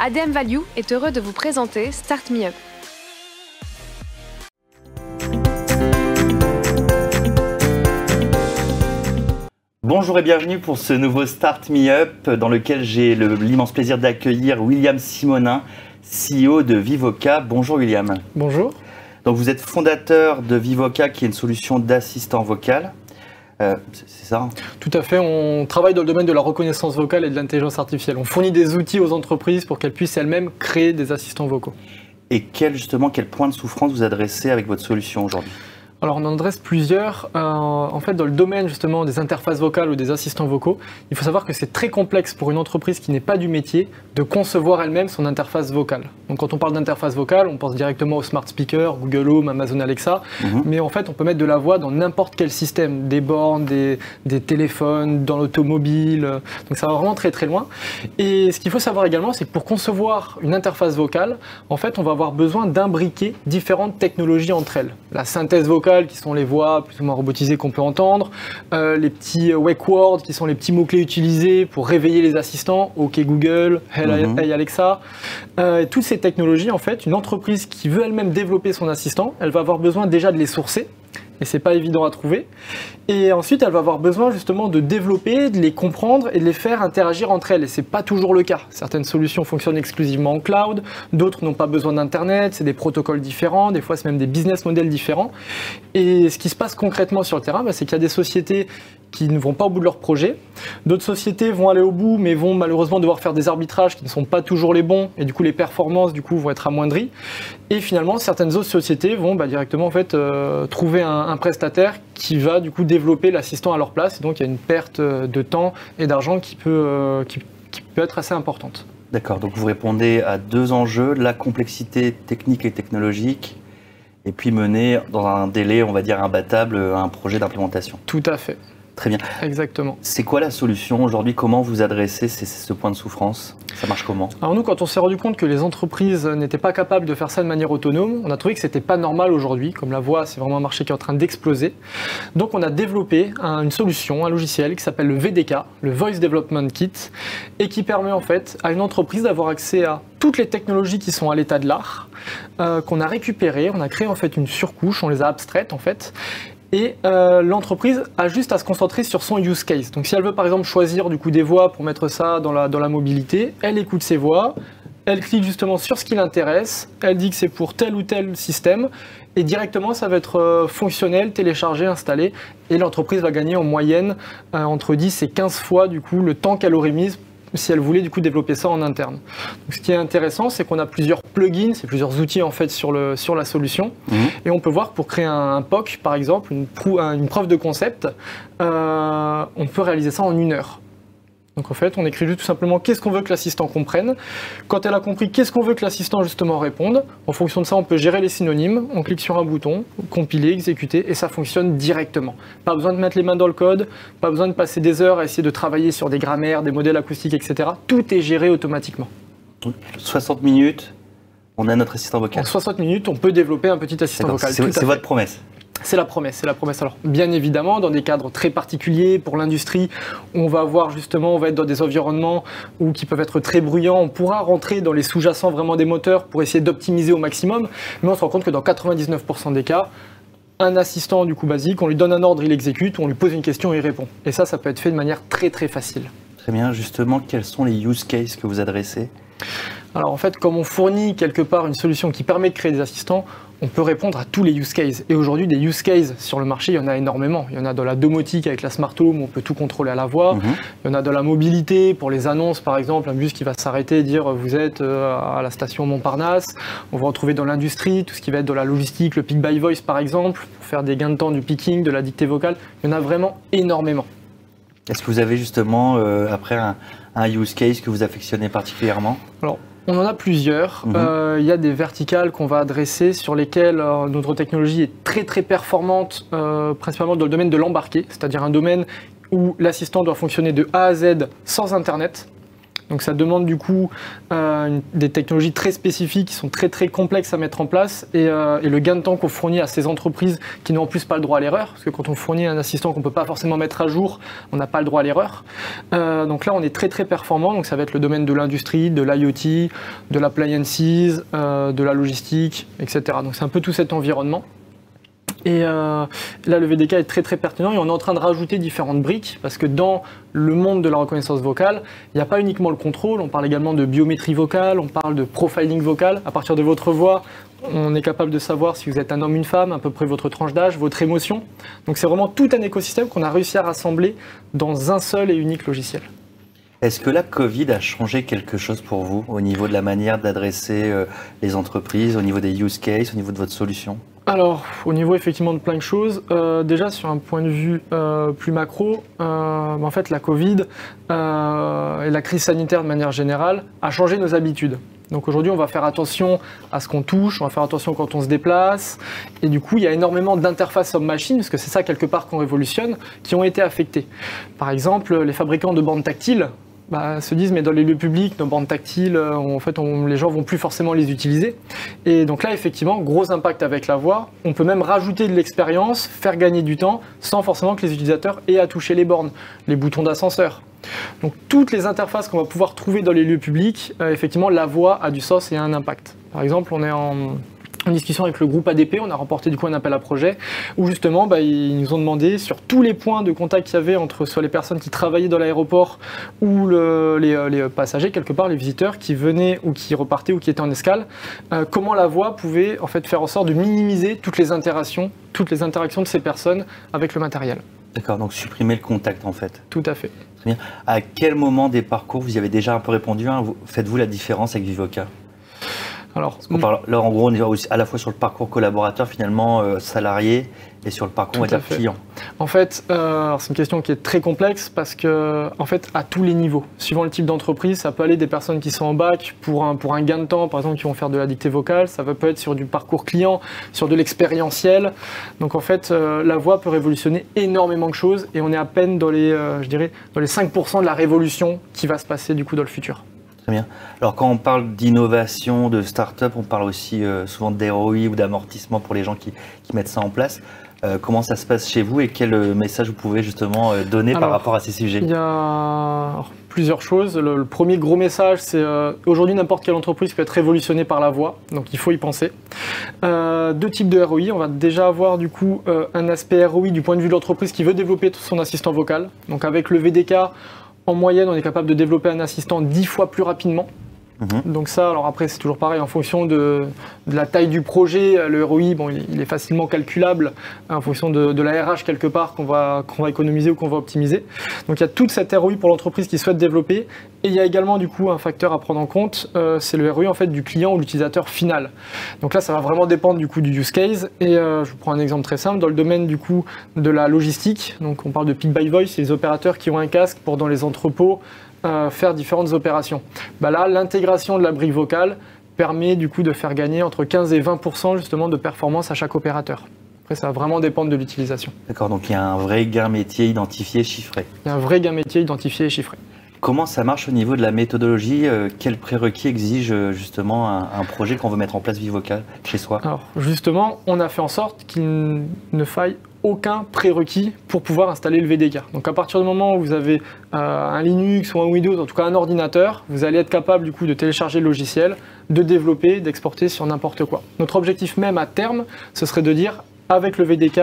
ADM Value est heureux de vous présenter Start Me Up. Bonjour et bienvenue pour ce nouveau Start Me Up dans lequel j'ai l'immense plaisir d'accueillir William Simonin, CEO de Vivoca. Bonjour William. Bonjour. Donc vous êtes fondateur de Vivoca qui est une solution d'assistant vocal. C'est ça hein? Tout à fait, on travaille dans le domaine de la reconnaissance vocale et de l'intelligence artificielle. On fournit des outils aux entreprises pour qu'elles puissent elles-mêmes créer des assistants vocaux. Et quel point de souffrance vous adressez avec votre solution aujourd'hui ? Alors on en adresse plusieurs. En fait, dans le domaine justement des interfaces vocales ou des assistants vocaux, il faut savoir que c'est très complexe pour une entreprise qui n'est pas du métier de concevoir elle-même son interface vocale. Donc quand on parle d'interface vocale, on pense directement au smart speaker, Google Home, Amazon Alexa, mais en fait on peut mettre de la voix dans n'importe quel système, des bornes, des téléphones, dans l'automobile, donc ça va vraiment très très loin. Et ce qu'il faut savoir également, c'est que pour concevoir une interface vocale, en fait on va avoir besoin d'imbriquer différentes technologies entre elles. La synthèse vocale, qui sont les voix plus ou moins robotisées qu'on peut entendre, les petits wake words qui sont les petits mots-clés utilisés pour réveiller les assistants, OK Google, Hey Alexa. Et toutes ces technologies, en fait, une entreprise qui veut elle-même développer son assistant, elle va avoir besoin déjà de les sourcer. Et c'est pas évident à trouver. Et ensuite, elle va avoir besoin justement de développer, de les comprendre et de les faire interagir entre elles. Et c'est pas toujours le cas. Certaines solutions fonctionnent exclusivement en cloud, d'autres n'ont pas besoin d'internet, c'est des protocoles différents, des fois c'est même des business models différents. Et ce qui se passe concrètement sur le terrain, c'est qu'il y a des sociétés qui ne vont pas au bout de leur projet. D'autres sociétés vont aller au bout, mais vont malheureusement devoir faire des arbitrages qui ne sont pas toujours les bons, et du coup les performances vont être amoindries. Et finalement, certaines autres sociétés vont directement en fait trouver un prestataire qui va du coup développer l'assistant à leur place. Et donc il y a une perte de temps et d'argent qui peut être assez importante. D'accord, donc vous répondez à deux enjeux, la complexité technique et technologique, et puis mener dans un délai, on va dire, imbattable, un projet d'implémentation. Tout à fait. Très bien. Exactement. C'est quoi la solution aujourd'hui? Comment vous adressez ce point de souffrance? Ça marche comment? Alors nous, quand on s'est rendu compte que les entreprises n'étaient pas capables de faire ça de manière autonome, on a trouvé que c'était pas normal aujourd'hui. Comme la voix, c'est vraiment un marché qui est en train d'exploser. Donc on a développé une solution, un logiciel qui s'appelle le VDK, le Voice Development Kit, et qui permet en fait à une entreprise d'avoir accès à toutes les technologies qui sont à l'état de l'art, qu'on a récupérées. On a créé en fait une surcouche, on les a abstraites en fait. Et l'entreprise a juste à se concentrer sur son use case. Donc si elle veut par exemple choisir du coup des voix pour mettre ça dans la mobilité, elle écoute ses voix, elle clique justement sur ce qui l'intéresse, elle dit que c'est pour tel ou tel système, et directement ça va être fonctionnel, téléchargé, installé, et l'entreprise va gagner en moyenne entre 10 et 15 fois du coup le temps qu'elle aurait mis si elle voulait du coup développer ça en interne. Donc, ce qui est intéressant, c'est qu'on a plusieurs plugins, c'est plusieurs outils en fait sur la solution, et on peut voir que pour créer un POC par exemple, une preuve de concept, on peut réaliser ça en 1 heure. Donc en fait, on écrit juste tout simplement qu'est-ce qu'on veut que l'assistant comprenne. Quand elle a compris qu'est-ce qu'on veut que l'assistant justement réponde, en fonction de ça, on peut gérer les synonymes, on clique sur un bouton, compiler, exécuter, et ça fonctionne directement. Pas besoin de mettre les mains dans le code, pas besoin de passer des heures à essayer de travailler sur des grammaires, des modèles acoustiques, etc. Tout est géré automatiquement. 60 minutes, on a notre assistant vocal. En 60 minutes, on peut développer un petit assistant vocal. C'est votre promesse? C'est la promesse, c'est la promesse. Alors, bien évidemment, dans des cadres très particuliers pour l'industrie, on va être dans des environnements qui peuvent être très bruyants. On pourra rentrer dans les sous-jacents vraiment des moteurs pour essayer d'optimiser au maximum, mais on se rend compte que dans 99% des cas, un assistant du coup basique, on lui donne un ordre, il exécute, on lui pose une question, il répond. Et ça peut être fait de manière très très facile. Très bien, justement, quels sont les use cases que vous adressez? Alors en fait, comme on fournit quelque part une solution qui permet de créer des assistants, on peut répondre à tous les use cases. Et aujourd'hui, des use cases sur le marché, il y en a énormément. Il y en a dans la domotique avec la Smart Home, on peut tout contrôler à la voix. Il y en a dans la mobilité, pour les annonces, par exemple, un bus qui va s'arrêter et dire « vous êtes à la station Montparnasse ». On va retrouver dans l'industrie, tout ce qui va être dans la logistique, le pick by voice, par exemple, pour faire des gains de temps du picking, de la dictée vocale. Il y en a vraiment énormément. Est-ce que vous avez justement, après, un use case que vous affectionnez particulièrement? Alors, on en a plusieurs. Il y a des verticales qu'on va adresser sur lesquelles notre technologie est très très performante, principalement dans le domaine de l'embarqué, c'est-à-dire un domaine où l'assistant doit fonctionner de A à Z sans Internet. Donc ça demande du coup des technologies très spécifiques qui sont très très complexes à mettre en place et le gain de temps qu'on fournit à ces entreprises qui n'ont en plus pas le droit à l'erreur, parce que quand on fournit un assistant qu'on ne peut pas forcément mettre à jour, on n'a pas le droit à l'erreur. Donc là on est très très performant, donc ça va être le domaine de l'industrie, de l'IoT, de l'appliances, de la logistique, etc. Donc c'est un peu tout cet environnement. Et là, le VDK est très très pertinent et on est en train de rajouter différentes briques parce que dans le monde de la reconnaissance vocale, il n'y a pas uniquement le contrôle, on parle également de biométrie vocale, on parle de profiling vocal. À partir de votre voix, on est capable de savoir si vous êtes un homme ou une femme, à peu près votre tranche d'âge, votre émotion. Donc c'est vraiment tout un écosystème qu'on a réussi à rassembler dans un seul et unique logiciel. Est-ce que la Covid a changé quelque chose pour vous au niveau de la manière d'adresser les entreprises, au niveau des use cases, au niveau de votre solution ? Alors, au niveau effectivement de plein de choses, déjà sur un point de vue plus macro, en fait la Covid et la crise sanitaire de manière générale a changé nos habitudes. Donc aujourd'hui on va faire attention à ce qu'on touche, on va faire attention quand on se déplace, et du coup il y a énormément d'interfaces homme-machine, parce que c'est ça quelque part qu'on révolutionne, qui ont été affectées. Par exemple, les fabricants de bandes tactiles, se disent mais dans les lieux publics, nos bandes tactiles, les gens vont plus forcément les utiliser. Et donc là effectivement, gros impact avec la voix. On peut même rajouter de l'expérience, faire gagner du temps, sans forcément que les utilisateurs aient à toucher les bornes, les boutons d'ascenseur. Donc toutes les interfaces qu'on va pouvoir trouver dans les lieux publics, effectivement la voix a du sens et a un impact. Par exemple, on est en discussion avec le groupe ADP, on a remporté du coup un appel à projet où justement ils nous ont demandé sur tous les points de contact qu'il y avait entre soit les personnes qui travaillaient dans l'aéroport ou les passagers, quelque part les visiteurs qui venaient ou qui repartaient ou qui étaient en escale, comment la voix pouvait en fait faire en sorte de minimiser toutes les interactions de ces personnes avec le matériel. D'accord, donc supprimer le contact en fait. Tout à fait. Très bien. À quel moment des parcours, vous y avez déjà un peu répondu, faites-vous la différence avec Vivoca ? Alors, là, en gros, on est à la fois sur le parcours collaborateur, finalement, salarié, et sur le parcours client. En fait, c'est une question qui est très complexe parce que, en fait, à tous les niveaux, suivant le type d'entreprise, ça peut aller des personnes qui sont en bac pour un gain de temps, par exemple, qui vont faire de la dictée vocale, ça peut être sur du parcours client, sur de l'expérientiel. Donc, en fait, la voix peut révolutionner énormément de choses et on est à peine dans les 5% de la révolution qui va se passer, du coup, dans le futur. Très bien. Alors quand on parle d'innovation, de start-up, on parle aussi souvent d'ROI ou d'amortissement pour les gens qui mettent ça en place. Comment ça se passe chez vous et quel message vous pouvez justement donner par rapport à ces sujets ? Il y a plusieurs choses. Le premier gros message, c'est aujourd'hui n'importe quelle entreprise peut être révolutionnée par la voix, donc il faut y penser. Deux types de ROI. On va déjà avoir du coup un aspect ROI du point de vue de l'entreprise qui veut développer son assistant vocal. Donc avec le VDK, en moyenne, on est capable de développer un assistant 10 fois plus rapidement. Donc ça, alors après c'est toujours pareil, en fonction de la taille du projet, le ROI, il est facilement calculable en fonction de la RH quelque part qu'on va économiser ou qu'on va optimiser. Donc il y a toute cette ROI pour l'entreprise qui souhaite développer, et il y a également du coup un facteur à prendre en compte, c'est le ROI en fait du client ou l'utilisateur final. Donc là ça va vraiment dépendre du coup du use case, et je vous prends un exemple très simple, dans le domaine du coup de la logistique, donc on parle de pick by voice, c'est les opérateurs qui ont un casque pour dans les entrepôts, faire différentes opérations. Là, l'intégration de la brique vocale permet du coup de faire gagner entre 15 et 20% justement de performance à chaque opérateur. Après, ça va vraiment dépendre de l'utilisation. D'accord, donc il y a un vrai gain métier identifié, chiffré. Il y a un vrai gain métier identifié et chiffré. Comment ça marche au niveau de la méthodologie ? Quels prérequis exige justement un projet qu'on veut mettre en place Vivoca chez soi ? Alors justement, on a fait en sorte qu'il ne faille aucun prérequis pour pouvoir installer le VDK. Donc à partir du moment où vous avez un Linux ou un Windows, en tout cas un ordinateur, vous allez être capable du coup de télécharger le logiciel, de développer, d'exporter sur n'importe quoi. Notre objectif même à terme, ce serait de dire avec le VDK,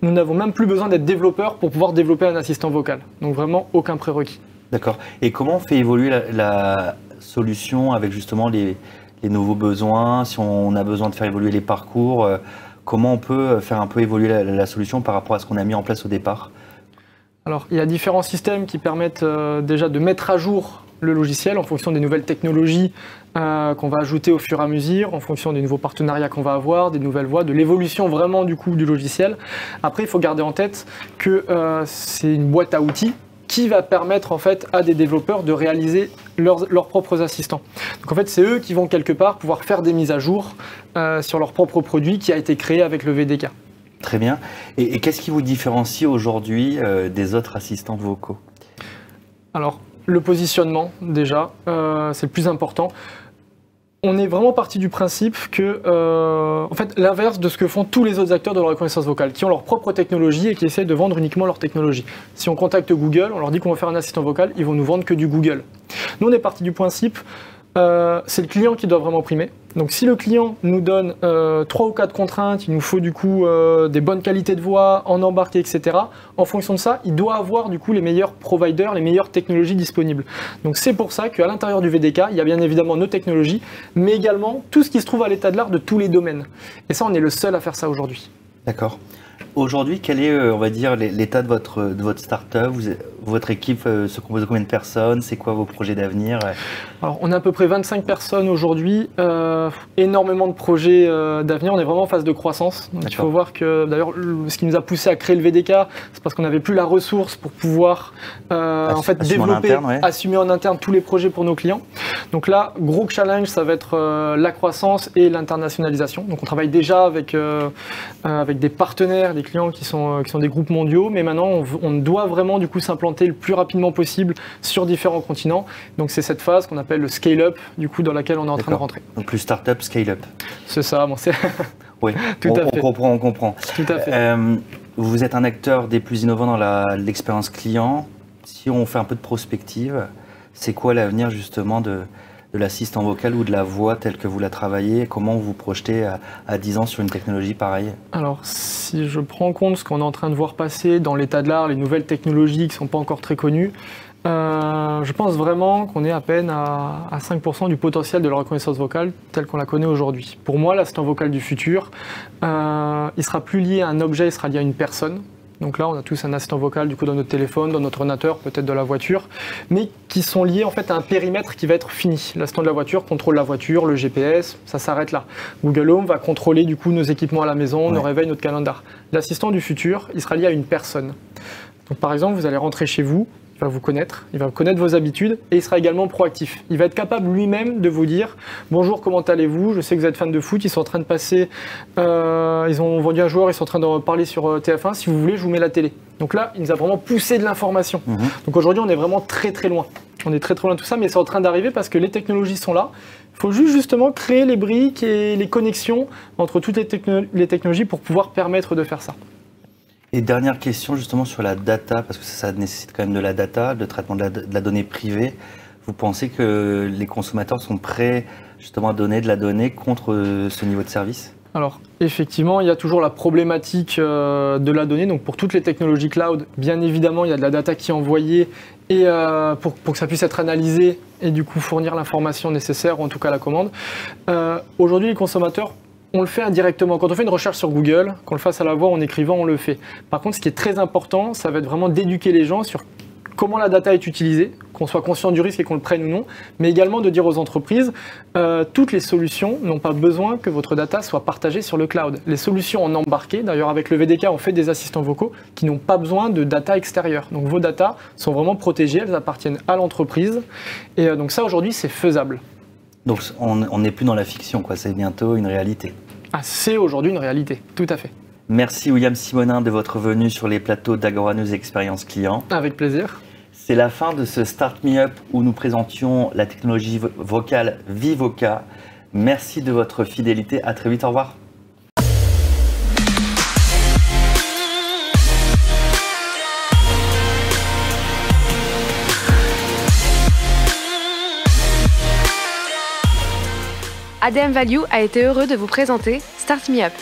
nous n'avons même plus besoin d'être développeurs pour pouvoir développer un assistant vocal. Donc vraiment aucun prérequis. D'accord. Et comment on fait évoluer la solution avec justement les nouveaux besoins, si on a besoin de faire évoluer les parcours comment on peut faire un peu évoluer la solution par rapport à ce qu'on a mis en place au départ ? Alors, il y a différents systèmes qui permettent déjà de mettre à jour le logiciel en fonction des nouvelles technologies qu'on va ajouter au fur et à mesure, en fonction des nouveaux partenariats qu'on va avoir, des nouvelles voies, de l'évolution vraiment du coup du logiciel. Après, il faut garder en tête que c'est une boîte à outils qui va permettre en fait à des développeurs de réaliser leurs propres assistants. Donc en fait, c'est eux qui vont quelque part pouvoir faire des mises à jour sur leur propre produit qui a été créé avec le VDK. Très bien. Et qu'est-ce qui vous différencie aujourd'hui des autres assistants vocaux ? Alors, le positionnement, déjà, c'est le plus important. On est vraiment parti du principe que, en fait, l'inverse de ce que font tous les autres acteurs de la reconnaissance vocale, qui ont leur propre technologie et qui essaient de vendre uniquement leur technologie. Si on contacte Google, on leur dit qu'on va faire un assistant vocal, ils vont nous vendre que du Google. Nous, on est parti du principe, c'est le client qui doit vraiment primer. Donc si le client nous donne 3 ou 4 contraintes, il nous faut du coup des bonnes qualités de voix, en embarqué, etc. En fonction de ça, il doit avoir du coup les meilleurs providers, les meilleures technologies disponibles. Donc c'est pour ça qu'à l'intérieur du VDK, il y a bien évidemment nos technologies, mais également tout ce qui se trouve à l'état de l'art de tous les domaines. Et ça, on est le seul à faire ça aujourd'hui. D'accord. Aujourd'hui, quel est, on va dire, l'état de votre start-up? Votre équipe se compose de combien de personnes? C'est quoi vos projets d'avenir? Alors, on a à peu près 25 personnes aujourd'hui, énormément de projets d'avenir. On est vraiment en phase de croissance. Donc, il faut voir que, d'ailleurs, ce qui nous a poussé à créer le VDK, c'est parce qu'on n'avait plus la ressource pour pouvoir en fait, développer, assumer en interne tous les projets pour nos clients. Donc là, gros challenge, ça va être la croissance et l'internationalisation. Donc, on travaille déjà avec des partenaires, des clients qui sont des groupes mondiaux, mais maintenant, on doit vraiment du coup s'implanter le plus rapidement possible sur différents continents. Donc c'est cette phase qu'on appelle le scale-up, du coup, dans laquelle on est en train de rentrer. Donc plus start-up, scale-up. C'est ça, bon, c'est... Oui, on comprend. Tout à fait. Vous êtes un acteur des plus innovants dans l'expérience client. Si on fait un peu de prospective, c'est quoi l'avenir justement de l'assistant vocal ou de la voix telle que vous la travaillez? Comment vous projetez à 10 ans sur une technologie pareille? Alors, si je prends en compte ce qu'on est en train de voir passer dans l'état de l'art, les nouvelles technologies qui ne sont pas encore très connues, je pense vraiment qu'on est à peine à 5% du potentiel de la reconnaissance vocale telle qu'on la connaît aujourd'hui. Pour moi, l'assistant vocal du futur, il ne sera plus lié à un objet, il sera lié à une personne. Donc là, on a tous un assistant vocal du coup dans notre téléphone, dans notre ordinateur, peut-être de la voiture, mais qui sont liés en fait à un périmètre qui va être fini. L'assistant de la voiture contrôle la voiture, le GPS, ça s'arrête là. Google Home va contrôler du coup nos équipements à la maison, nos réveils, notre calendar. L'assistant du futur, il sera lié à une personne. Donc par exemple, vous allez rentrer chez vous, il va vous connaître, il va connaître vos habitudes et il sera également proactif. Il va être capable lui-même de vous dire « Bonjour, comment allez-vous? Je sais que vous êtes fan de foot, ils sont en train de passer, ils ont vendu un joueur, ils sont en train de parler sur TF1, si vous voulez, je vous mets la télé. » Donc là, il nous a vraiment poussé de l'information. Donc aujourd'hui, on est vraiment très très loin. On est très très loin de tout ça, mais c'est en train d'arriver parce que les technologies sont là. Il faut juste justement créer les briques et les connexions entre toutes les technologies pour pouvoir permettre de faire ça. Et dernière question justement sur la data, parce que ça nécessite quand même de la data, le traitement de la donnée privée. Vous pensez que les consommateurs sont prêts justement à donner de la donnée contre ce niveau de service? Alors effectivement, il y a toujours la problématique de la donnée. Donc pour toutes les technologies cloud, bien évidemment, il y a de la data qui est envoyée et pour que ça puisse être analysé et du coup fournir l'information nécessaire, ou en tout cas la commande. Aujourd'hui, les consommateurs, on le fait indirectement. Quand on fait une recherche sur Google, qu'on le fasse à la voix, en écrivant, on le fait. Par contre, ce qui est très important, ça va être vraiment d'éduquer les gens sur comment la data est utilisée, qu'on soit conscient du risque et qu'on le prenne ou non, mais également de dire aux entreprises, toutes les solutions n'ont pas besoin que votre data soit partagée sur le cloud. Les solutions en embarqué, d'ailleurs avec le VDK, on fait des assistants vocaux qui n'ont pas besoin de data extérieure. Donc vos data sont vraiment protégées, elles appartiennent à l'entreprise. Et donc ça, aujourd'hui, c'est faisable. Donc on n'est plus dans la fiction, quoi. C'est bientôt une réalité. Ah, c'est aujourd'hui une réalité, tout à fait. Merci William Simonin de votre venue sur les plateaux d'Agora News Expérience Client. Avec plaisir. C'est la fin de ce Start Me Up où nous présentions la technologie vocale Vivoca. Merci de votre fidélité, à très vite, au revoir. ADM Value a été heureux de vous présenter Start Me Up.